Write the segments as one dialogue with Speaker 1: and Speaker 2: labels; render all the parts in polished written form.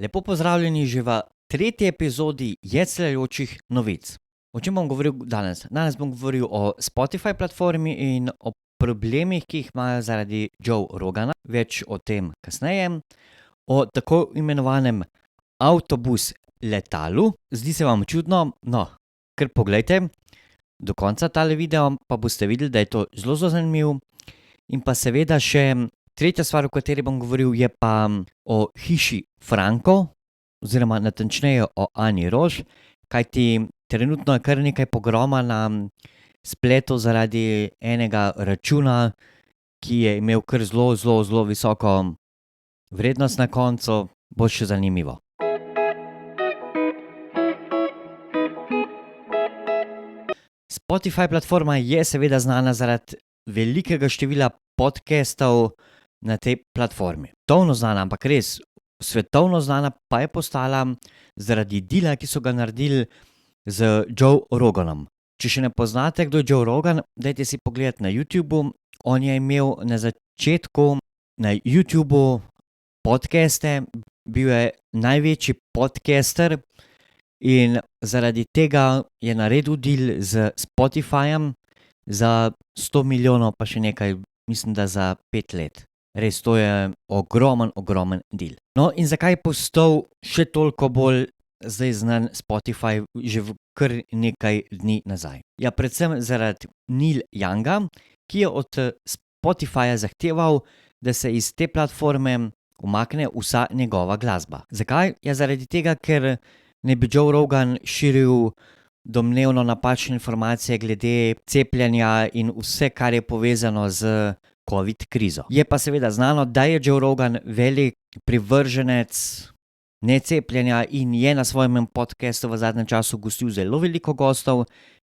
Speaker 1: Lepo pozdravljeni že v tretji epizodi Jecljajočih novic. O čem bom govoril danes? Danes bom govoril o Spotify platformi in o problemih, ki jih imajo zaradi Joe Rogana. Več o tem kasneje. O tako imenovanem avtobus letalu. Zdi se vam čudno? No, kar poglejte do konca tale video, pa boste videli, da je to zelo zanimivo. In pa seveda še tretja stvar, o kateri bom govoril, je pa o hiši Franko, oziroma natančneje o Ani Roš, kajti trenutno je kar nekaj pogroma na spletu zaradi enega računa, ki je imel kar zelo visoko vrednost na koncu. Bo še zanimivo. Spotify platforma je seveda znana zaradi velikega števila podcastov na tej platformi. Svetovno znana, ampak res svetovno znana pa je postala zaradi deala, ki so ga naredili z Joe Roganom. Če še ne poznate, kdo je Joe Rogan, dajte si pogledati na YouTubu. On je imel na začetku na YouTubu podcaste, bil je največji podcaster in zaradi tega je naredil deal z Spotifyjem za 100 milijonov, pa še nekaj, mislim, da za 5 let. Res, to je ogromen deal. No, in zakaj je postal še toliko bolj zdaj znan Spotify že v kar nekaj dni nazaj? Ja, predvsem zaradi Neil Younga, ki je od Spotifyja zahteval, da se iz te platforme umakne vsa njegova glasba. Zakaj? Ja, zaradi tega, ker ne bi Joe Rogan širil domnevno napačne informacije glede cepljenja in vse, kar je povezano z COVID krizo. Je pa seveda znano, da je Joe Rogan velik privrženec necepljenja in je na svojem podcastu v zadnjem času gostil zelo veliko gostov,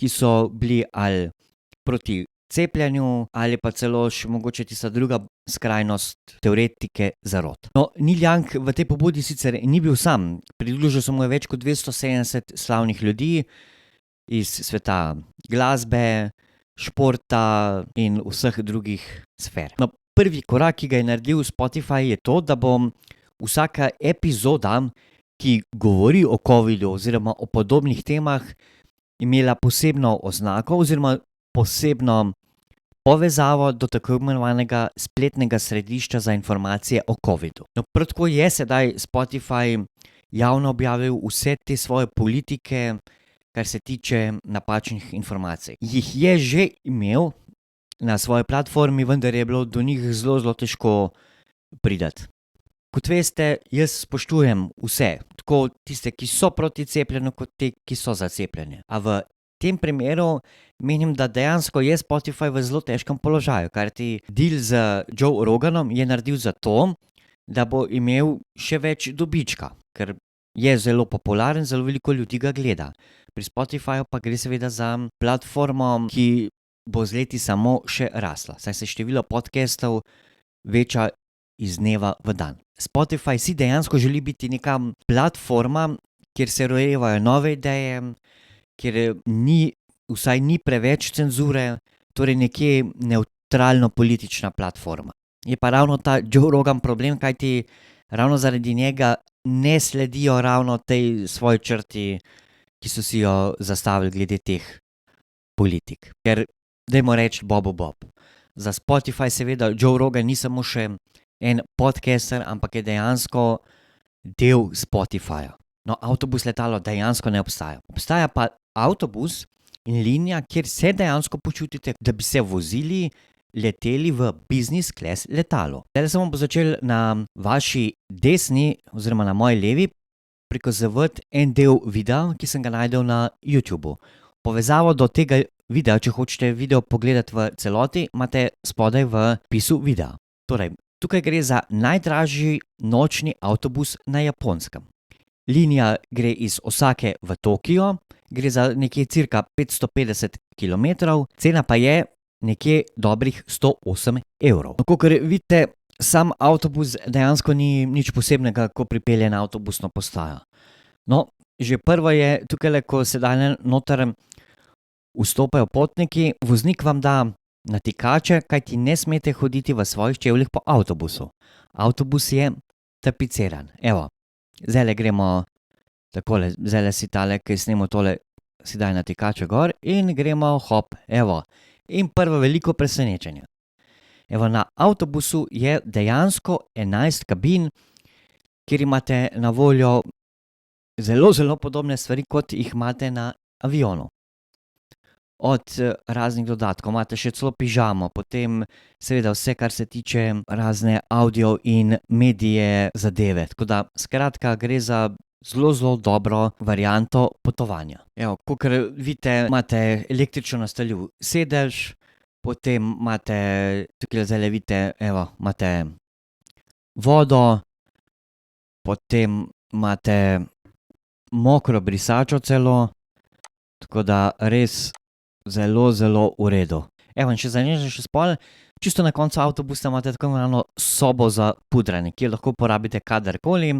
Speaker 1: ki so bili ali proti cepljenju ali pa celo še mogoče tista druga skrajnost, teoretike zarot. No, Neil Young v tej pobudi sicer ni bil sam. Pridružil se mu je več kot 270 slavnih ljudi iz sveta glasbe, športa in vseh drugih sfer. No, prvi korak, ki ga je naredil Spotify, je to, da bo vsaka epizoda, ki govori o covidu oziroma o podobnih temah, imela posebno oznako oziroma posebno povezavo do tako imenovanega spletnega središča za informacije o covidu. No, prav tako je sedaj Spotify javno objavil vse te svoje politike, kar se tiče napačnih informacij. Jih je že imel na svoji platformi, vendar je bilo do njih zelo težko priti. Kot veste, jaz spoštujem vse, tako tiste, ki so proti cepljenju, kot te, ki so za cepljenje. A v tem primeru menim, da dejansko je Spotify v zelo težkem položaju, kajti deal z Joe Roganom je naredil zato, da bo imel še več dobička, ker je zelo popularen, zelo veliko ljudi ga gleda. Pri Spotifyju pa gre seveda za platformo, ki bo z leti samo še rasla, saj se število podcastov veča iz dneva v dan. Spotify si dejansko želi biti neka platforma, kjer se rojevajo nove ideje, kjer vsaj ni preveč cenzure, torej nekje nevtralno politična platforma. Je pa ravno ta Joe Rogan problem, kajti ravno zaradi njega ne sledijo ravno tej svoji črti, ki so si jo zastavili glede teh politik. Ker, dajmo reči Bob. Za Spotify seveda Joe Rogan ni samo še en podcaster, ampak je dejansko del Spotifyja. No, avtobus letalo dejansko ne obstaja. Obstaja pa avtobus in linija, kjer se dejansko počutite, da bi se vozili, leteli v business class letalo. Zdaj se bom začel na vaši desni oziroma na moji levi prikazovati en del videa, ki sem ga našel na YouTubu. Povezavo do tega videa, če hočete video pogledati v celoti, imate spodaj v opisu videa. Torej, tukaj gre za najdražji nočni avtobus na Japonskem. Linija gre iz Osake v Tokio, gre za nekje cirka 550 km, cena pa je nekje dobrih 108 evrov. No, kakor vidite, sam avtobus dejansko ni nič posebnega, ko pripelje na avtobusno postajo. No, že prvo je tukaj, ko sedaj noter vstopajo potniki, voznik vam da natikače, kajti ne smete hoditi v svojih čevljih po avtobusu. Avtobus je tapiciran. Evo, zdajle gremo takole, zdajle si tale, ki snemo tole, si daj natikače gor in gremo, hop, evo. In prvo veliko presenečenje. Evo, na avtobusu je dejansko 11 kabin, kjer imate na voljo zelo, zelo podobne stvari, kot jih imate na avionu. Od raznih dodatkov, imate še celo pižamo, potem seveda vse, kar se tiče razne avdio in medije zadeve. Tako da skratka gre za zelo, zelo dobro varianto potovanja. Evo, kakor vidite, imate električno nastavljiv sedež, potem imate, tukajle zdajle vidite, evo, imate vodo, potem imate mokro brisačo celo, tako da res zelo, zelo v redu. Evo, in še zanimivo spol, čisto na koncu avtobusa imate tako imenovano sobo za pudranje, kjer lahko uporabite kadarkoli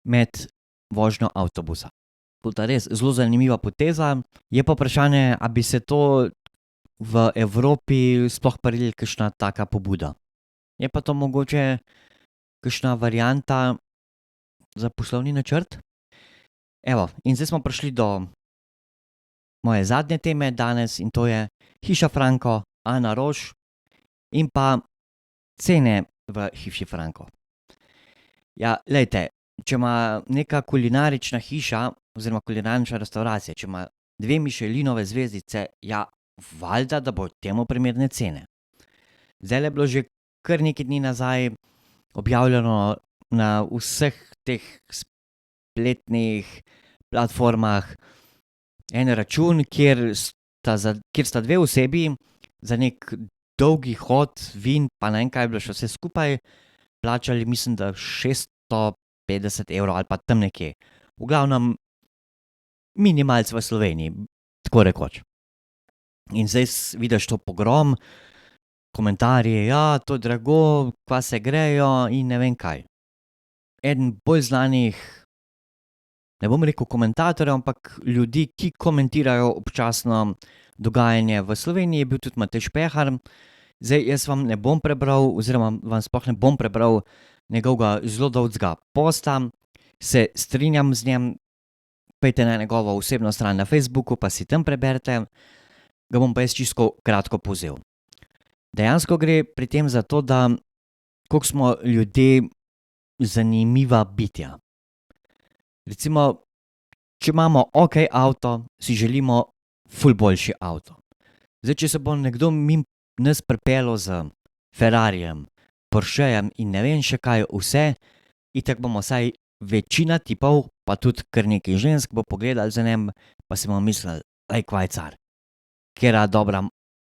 Speaker 1: med vožnjo avtobusa. Tako da res zelo zanimiva poteza, je pa vprašanje, a bi se to v Evropi sploh prijela kakšna taka pobuda. Je pa to mogoče kakšna varianta za poslovni načrt? Evo, in zdaj smo prišli do moje zadnje teme danes in to je Hiša Franko, Ana Roš in pa cene v Hiši Franko. Ja, glejte, če ima neka kulinarična hiša oziroma kulinarična restavracija, če ima 2 Michelinove zvezdice, ja, valjda, da bo temu primerne cene. Zdajle je bilo že kar nekaj dni nazaj objavljeno na vseh teh spletnih platformah en račun, kjer sta 2 osebi za neki dolgi hod, vin, pa ne vem, kaj je bilo še vse skupaj, plačali, mislim, da 650 evrov ali pa tam nekje. V glavnem minimalc v Sloveniji, tako rekoč. In zdaj vidiš to pogrom, komentarji, ja, to je drago, kva se grejo in ne vem kaj. Eden bolj znanih, ne bom rekel komentatorjev, ampak ljudi, ki komentirajo občasno dogajanje v Sloveniji, je bil tudi Matej Špehar. Zdaj, jaz vam ne bom prebral oziroma vam sploh ne bom prebral njegovega zelo dolgega posta, se strinjam z njim, pojdite na njegovo osebno stran na Facebooku, pa si tam preberite, ga bom pa jaz čisto kratko povzel. Dejansko gre pri tem za to, da koliko smo ljudje zanimiva bitja. Recimo, če imamo okej avto, si želimo ful boljši avto. Zdaj, če se bo nekdo mimo nas pripeljal z Ferrarijem, Porschejem in ne vem še kaj vse, itak bomo vsaj večina tipov, pa tudi kar nekaj žensk bo pogledali za njim, pa si bomo mislili, kva je car, katera dobra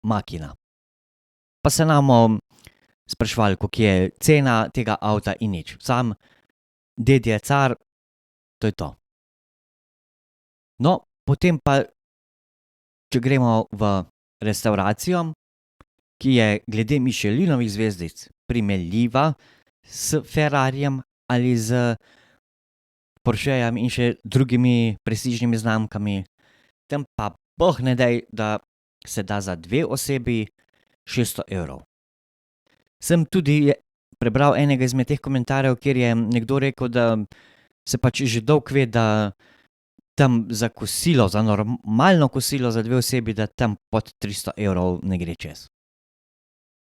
Speaker 1: makina. Pa se nam spraševali, koliko je cena tega avta in nič. Sam ded je car, to je to. No, potem pa, če gremo v restavracijo, ki je glede Michelinovih zvezdic primerljiva s Ferrarijem ali s Porschejem in še drugimi prestižnimi znamkami, tam pa boh ne daj, da se da za 2 osebi 600 evrov. Sem tudi prebral enega izmed teh komentarjev, kjer je nekdo rekel, da se pač že dolgo ve, da tam za kosilo, za normalno kosilo za 2 osebi, da tam pod 300 evrov ne gre čez.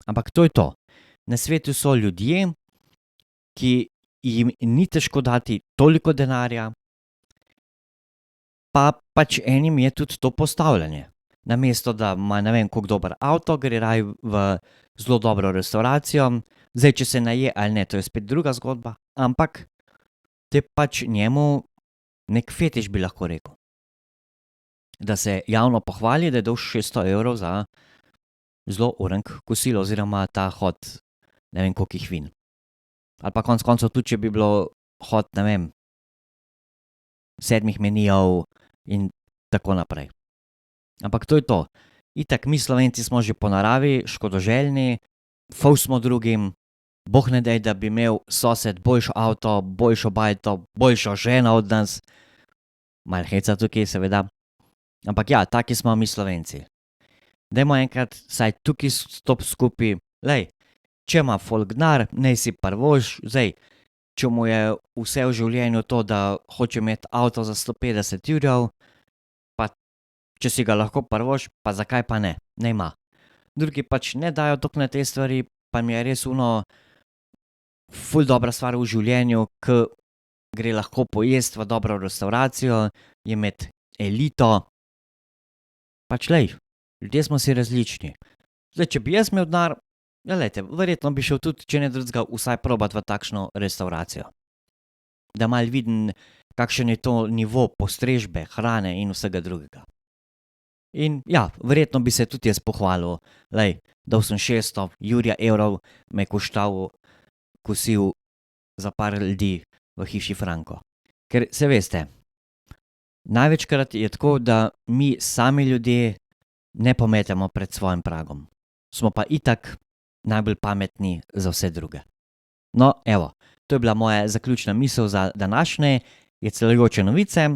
Speaker 1: Ampak to je to. Na svetu so ljudje, ki jim ni težko dati toliko denarja, pa pač enim je tudi to postavljanje. Namesto da ima ne vem koliko dober avto, gre raje v zelo dobro restavracijo. Zdaj, če se naje ali ne, to je spet druga zgodba, ampak to je pač njemu neki fetiš, bi lahko rekel. Da se javno pohvali, da je dal 600 evrov za zelo orenk kosilo oziroma ta hod ne vem kolikih vin. Ali pa konec koncev tudi, če bi bilo hod, ne vem, 7 menijev in tako naprej. Ampak to je to. Itak mi Slovenci smo že po naravi škodoželjni, ful smo drugim, boh ne daj, da bi imel sosed boljšo avto, boljšo bajto, boljšo ženo od nas. Malo heca tukaj, seveda. Ampak ja, taki smo mi Slovenci. Dajmo enkrat vsaj tukaj stop skupaj. Če ima folk denar, naj si privošči, zdaj, če mu je vse v življenju to, da hoče imeti avto za 150 jurjev, pa če si ga lahko privošči, pa zakaj pa ne, ne ima. Drugi pač ne dajo toliko na te stvari, pa mi je res ful dobra stvar v življenju, ke gre lahko pojesti v dobro restavracijo, je med elito. Pač glej, ljudje smo si različni. Zdaj, če bi jaz imel denar, ja, glejte, verjetno bi šel tudi, če ne drugega, vsaj probat v takšno restavracijo. Da malo vidim, kakšen je to nivo postrežbe, hrane in vsega drugega. In ja, verjetno bi se tudi jaz pohvalil, glej, dal sem 600 jurja evrov, me je koštal kosil za par ljudi v hiši Franko. Ker saj veste, največkrat je tako, da mi sami ljudje ne pometemo pred svojim pragom. Smo pa itak najbolj pametni za vse druge. No, evo, to je bila moja zaključna misel za današnje Jecljajoče novice,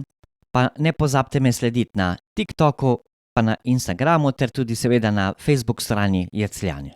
Speaker 1: pa ne pozabite me slediti na TikToku, pa na Instagramu ter tudi seveda na Facebook strani Jecljani.